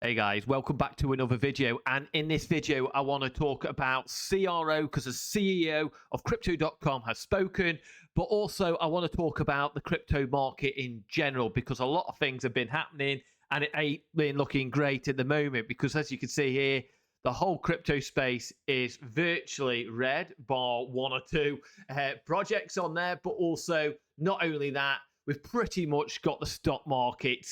Hey guys, welcome back to another video. And in this video, I want to talk about CRO because the CEO of Crypto.com has spoken, but also I want to talk about the crypto market in general because a lot of things have been happening and it ain't been looking great at the moment because as you can see here, the whole crypto space is virtually red, bar one or two projects on there, but also not only that, we've pretty much got the stock market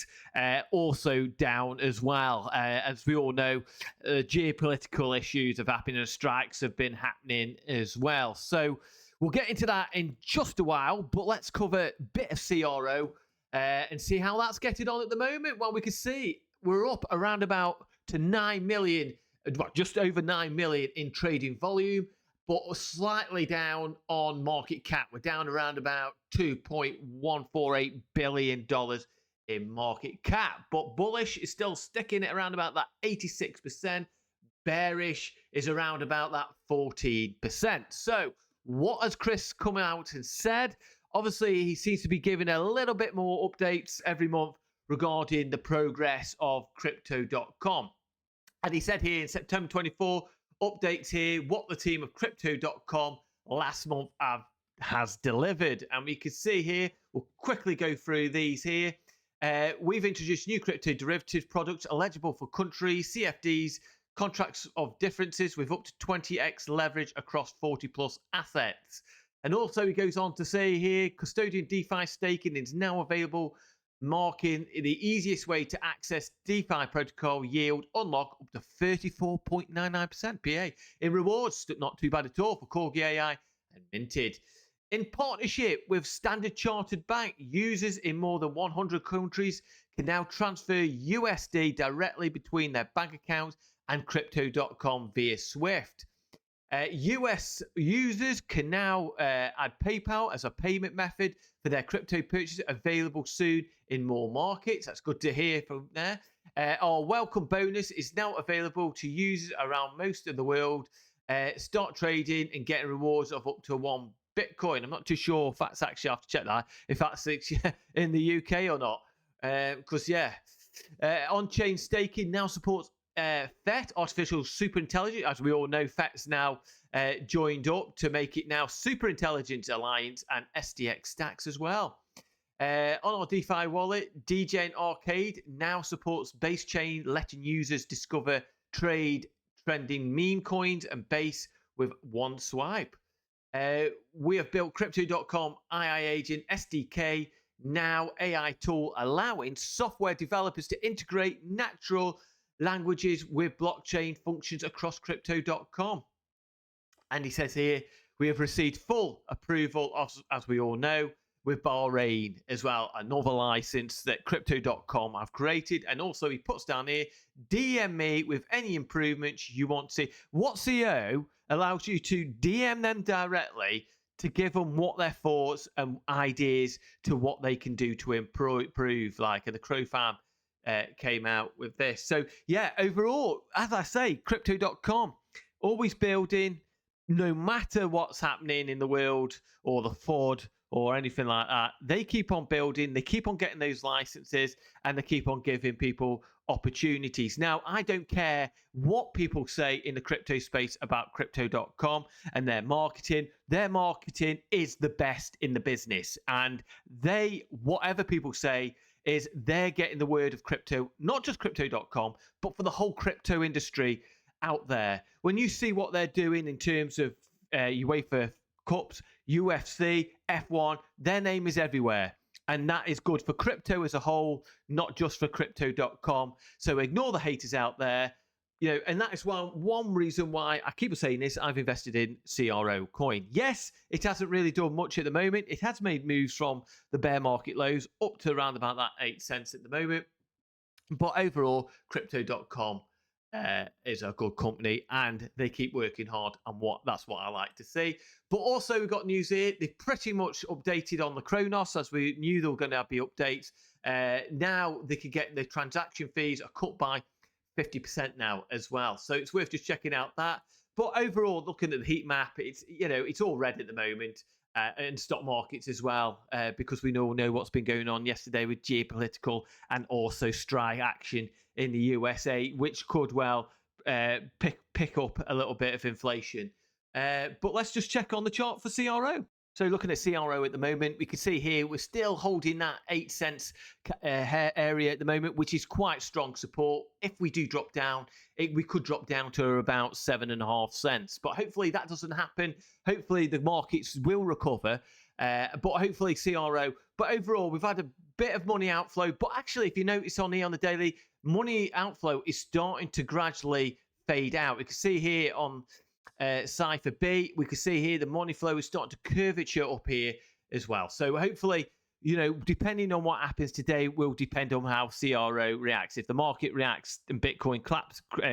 also down as well. As we all know, geopolitical issues have happened and strikes have been happening as well. So we'll get into that in just a while, but let's cover a bit of CRO and see how that's getting on at the moment. Well, we can see we're up around about to 9 million, just over 9 million in trading volume, but we're slightly down on market cap. We're down around about $2.148 billion in market cap. But bullish is still sticking at around about that 86%. Bearish is around about that 14%. So what has Chris come out and said? Obviously, he seems to be giving a little bit more updates every month regarding the progress of Crypto.com. And he said here in September 24, updates here, what the team of Crypto.com last month has delivered. And we can see here, we'll quickly go through these here. We've introduced new crypto derivatives products eligible for countries, CFDs, contracts of differences with up to 20x leverage across 40 plus assets. And also he goes on to say here, custodian DeFi staking is now available, marking the easiest way to access DeFi protocol yield unlock up to 34.99% PA. In rewards, not too bad at all for Corgi AI and Minted. In partnership with Standard Chartered Bank, users in more than 100 countries can now transfer USD directly between their bank accounts and Crypto.com via SWIFT. US users can now add PayPal as a payment method for their crypto purchases, available soon in more markets. That's good to hear from there. Our welcome bonus is now available to users around most of the world. Start trading and getting rewards of up to 1 Bitcoin. I'm not too sure if that's actually, I have to check that, if that's in the UK or not. Because, on-chain staking now supports FET, Artificial Super Intelligence. As we all know, FET's now joined up to make it now Super Intelligence Alliance and SDX stacks as well. On our DeFi wallet, DGen Arcade now supports base chain, letting users discover trade trending meme coins and base with one swipe. We have built Crypto.com AI Agent SDK, now AI tool allowing software developers to integrate natural languages with blockchain functions across Crypto.com. And he says here, we have received full approval, as we all know, with Bahrain as well, another license that Crypto.com have created. And also he puts down here, DM me with any improvements you want to see. What CEO allows you to DM them directly to give them what their thoughts and ideas to what they can do to improve, like the Crow Farm came out with this. So yeah, overall, as I say, Crypto.com always building, no matter what's happening in the world or the FUD or anything like that. They keep on building, they keep on getting those licenses, and they keep on giving people opportunities. Now, I don't care what people say in the crypto space about Crypto.com and their marketing. Their marketing is the best in the business, and whatever people say, is they're getting the word of crypto, not just Crypto.com, but for the whole crypto industry out there. When you see what they're doing in terms of UEFA Cups, UFC, F1, their name is everywhere. And that is good for crypto as a whole, not just for Crypto.com. So ignore the haters out there. And that is one reason why I keep saying this, I've invested in CRO coin. Yes, it hasn't really done much at the moment. It has made moves from the bear market lows up to around about that 8 cents at the moment. But overall, Crypto.com is a good company and they keep working hard, and that's what I like to see. But also we've got news here. They've pretty much updated on the CRONOS, as we knew there were going to be updates. Now they can get the transaction fees are cut by 50% now as well. So it's worth just checking out that. But overall, looking at the heat map, it's all red at the moment. and stock markets as well, because we all know what's been going on yesterday with geopolitical and also strike action in the USA, which could well pick up a little bit of inflation. But let's just check on the chart for CRO. So looking at CRO at the moment, we can see here we're still holding that 8 cents area at the moment, which is quite strong support. If we do drop down, we could drop down to about 7.5 cents. But hopefully that doesn't happen. Hopefully the markets will recover. But hopefully CRO. But overall, we've had a bit of money outflow. But actually, if you notice on here on the daily, money outflow is starting to gradually fade out. We can see here on Cypher B, we can see here the money flow is starting to curvature up here as well. So hopefully, depending on what happens today will depend on how CRO reacts. If the market reacts and Bitcoin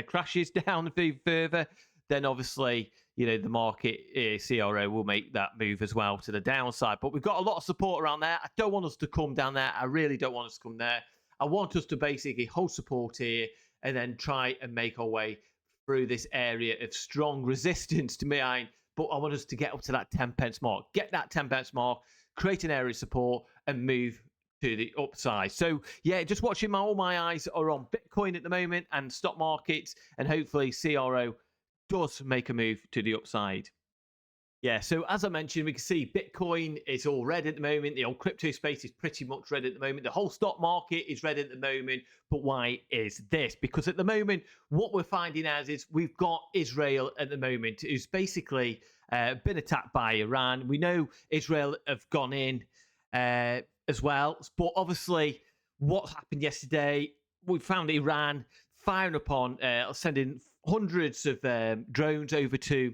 crashes down further, then obviously, the market CRO will make that move as well to the downside. But we've got a lot of support around there. I don't want us to come down there. I really don't want us to come there. I want us to basically hold support here and then try and make our way through this area of strong resistance to me. But I want us to get up to that 10 pence mark, get that 10 pence mark, create an area of support and move to the upside. So yeah, just watching all my eyes are on Bitcoin at the moment and stock markets, and hopefully CRO does make a move to the upside. Yeah, so as I mentioned, we can see Bitcoin is all red at the moment. The old crypto space is pretty much red at the moment. The whole stock market is red at the moment. But why is this? Because at the moment, what we're finding as is we've got Israel at the moment, who's basically been attacked by Iran. We know Israel have gone in as well. But obviously, what happened yesterday, we found Iran firing upon, sending hundreds of drones over to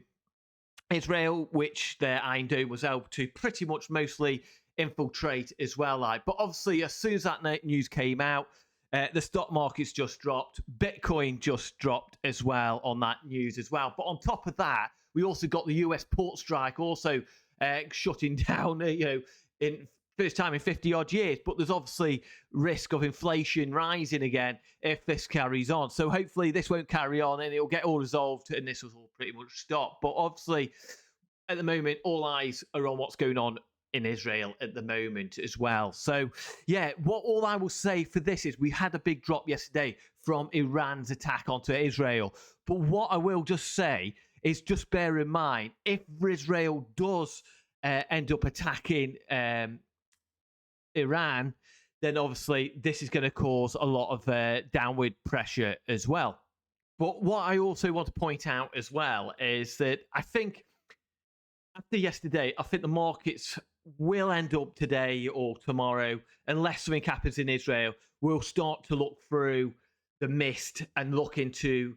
Israel, which their Iron Dome was able to pretty much mostly infiltrate as well. But obviously, as soon as that news came out, the stock markets just dropped. Bitcoin just dropped as well on that news as well. But on top of that, we also got the US port strike also shutting down, in first time in 50 odd years. But there's obviously risk of inflation rising again if this carries on. So hopefully this won't carry on and it'll get all resolved and this will all pretty much stop. But obviously at the moment, all eyes are on what's going on in Israel at the moment as well. So yeah, all I will say for this is we had a big drop yesterday from Iran's attack onto Israel. But what I will just say is just bear in mind, if Israel does end up attacking Iran, then obviously this is going to cause a lot of downward pressure as well. But what I also want to point out as well is that I think after yesterday, I think the markets will end up today or tomorrow, unless something happens in Israel, we'll start to look through the mist and look into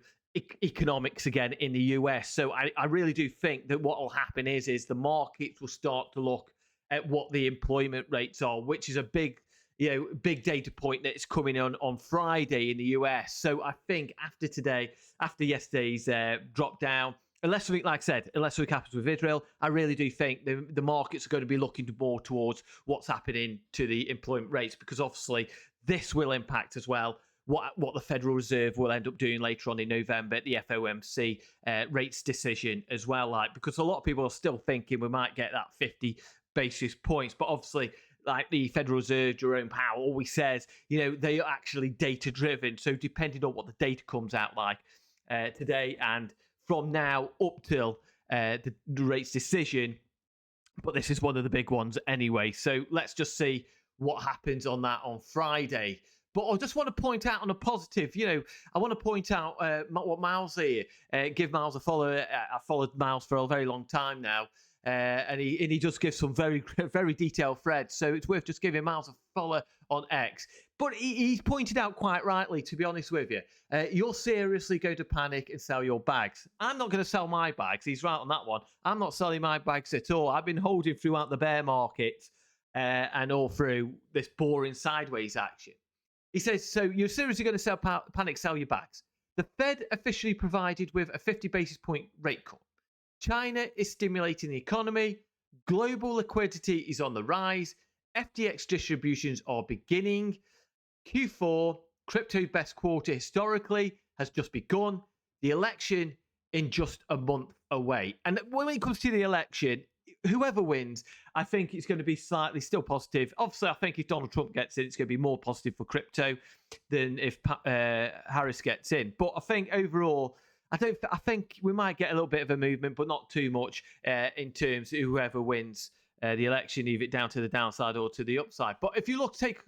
economics again in the US. So I really do think that what will happen is the markets will start to look at what the employment rates are, which is a big data point that's coming on Friday in the US. So I think after today, after yesterday's drop down, unless something happens with Israel, I really do think the markets are going to be looking more towards what's happening to the employment rates, because obviously this will impact as well what the Federal Reserve will end up doing later on in November, the FOMC rates decision as well. Because a lot of people are still thinking we might get that 50 basis points, but obviously, like the Federal Reserve, Jerome Powell always says, they are actually data driven. So depending on what the data comes out like today and from now up till the rates decision, but this is one of the big ones anyway. So let's just see what happens on that on Friday. But I just want to point out on a positive, I want to point out what Miles here, give Miles a follow. I followed Miles for a very long time now. And he just gives some very, very detailed threads. So it's worth just giving Miles a follow on X. But he's pointed out quite rightly, to be honest with you, you're seriously going to panic and sell your bags. I'm not going to sell my bags. He's right on that one. I'm not selling my bags at all. I've been holding throughout the bear market and all through this boring sideways action. He says, so you're seriously going to panic sell your bags. The Fed officially provided with a 50 basis point rate cut. China is stimulating the economy. Global liquidity is on the rise. FTX distributions are beginning. Q4, crypto best quarter historically, has just begun. The election in just a month away. And when it comes to the election, whoever wins, I think it's going to be slightly still positive. Obviously, I think if Donald Trump gets in, it's going to be more positive for crypto than if Harris gets in. But I think overall, I think we might get a little bit of a movement, but not too much in terms of whoever wins the election, either down to the downside or to the upside. But if you take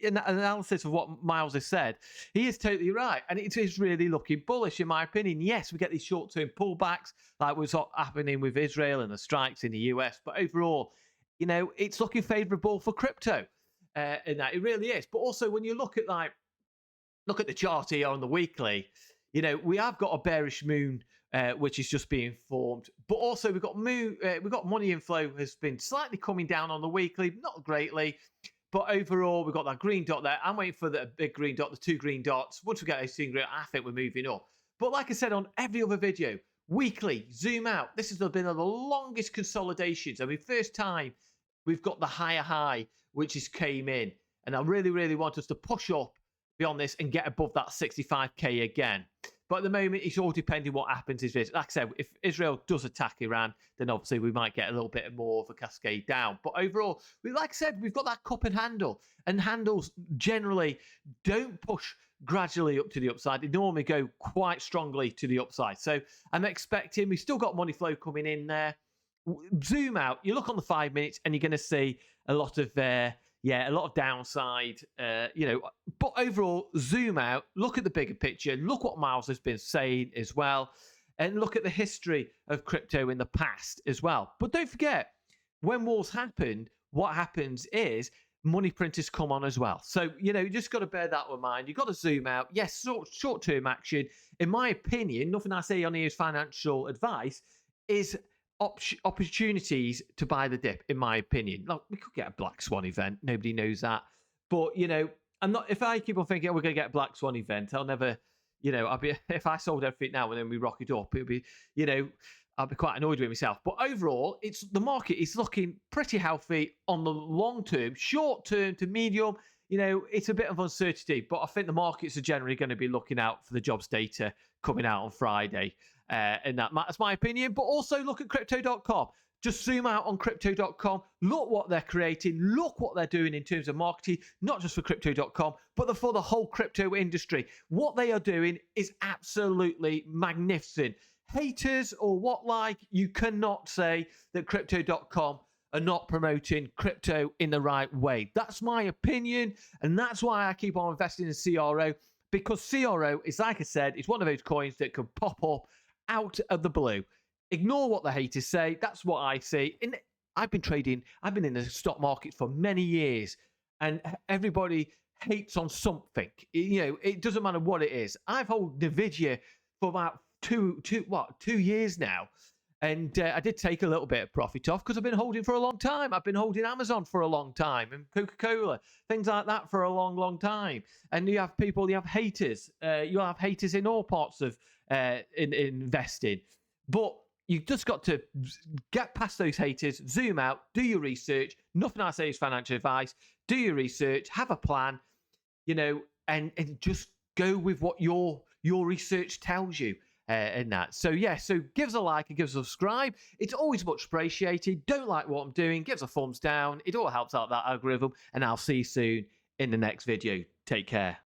an analysis of what Miles has said, he is totally right, and it is really looking bullish in my opinion. Yes, we get these short-term pullbacks like what's happening with Israel and the strikes in the US, but overall, it's looking favorable for crypto, and that it really is. But also, when you look at the chart here on the weekly, we have got a bearish moon, which is just being formed. But also we've got money inflow has been slightly coming down on the weekly, not greatly. But overall, we've got that green dot there. I'm waiting for the big green dot, the 2 green dots. Once we get those 2 green, I think we're moving up. But like I said on every other video, weekly, zoom out. This has been the longest consolidations. I mean, first time we've got the higher high, which is came in. And I really, really want us to push up beyond this and get above that 65k again. But at the moment, it's all depending what happens. Like I said, if Israel does attack Iran, then obviously we might get a little bit more of a cascade down. But overall, like I said, we've got that cup and handle. And handles generally don't push gradually up to the upside. They normally go quite strongly to the upside. So I'm expecting we've still got money flow coming in there. Zoom out. You look on the 5 minutes and you're going to see a lot of a lot of downside, but overall, zoom out, look at the bigger picture, look what Miles has been saying as well, and look at the history of crypto in the past as well. But don't forget, when wars happen, what happens is money printers come on as well. So, you just got to bear that in mind. You've got to zoom out. Yes, short-term action. In my opinion, nothing I say on here is financial advice, is opportunities to buy the dip, in my opinion. Like, we could get a black swan event, nobody knows that, but I'm not, if I keep on thinking, we're going to get a black swan event, I'll never, I'll be, if I sold everything now and then we rock it up, it'll be, I'll be quite annoyed with myself. But overall, the market is looking pretty healthy on the long term. Short term to medium, it's a bit of uncertainty, but I think the markets are generally going to be looking out for the jobs data coming out on Friday. And that's my opinion. But also look at crypto.com. Just zoom out on crypto.com. Look what they're creating. Look what they're doing in terms of marketing, not just for crypto.com, but for the whole crypto industry. What they are doing is absolutely magnificent. Haters or you cannot say that crypto.com are not promoting crypto in the right way. That's my opinion. And that's why I keep on investing in CRO, because CRO is, like I said, it's one of those coins that can pop up out of the blue. Ignore what the haters say. That's what I see. I've been in the stock market for many years, and everybody hates on something. It doesn't matter what it is. I've held Nvidia for about two years now, and I did take a little bit of profit off because I've been holding for a long time. I've been holding Amazon for a long time, and Coca-Cola, things like that for a long, long time. And you have haters. You have haters in all parts of in investing, but you've just got to get past those haters, zoom out, do your research. Nothing I say is financial advice. Do your research, have a plan, and just go with what your research tells you. In that. So give us a like and give us a subscribe. It's always much appreciated. Don't like what I'm doing, give us a thumbs down. It all helps out that algorithm, and I'll see you soon in the next video. Take care.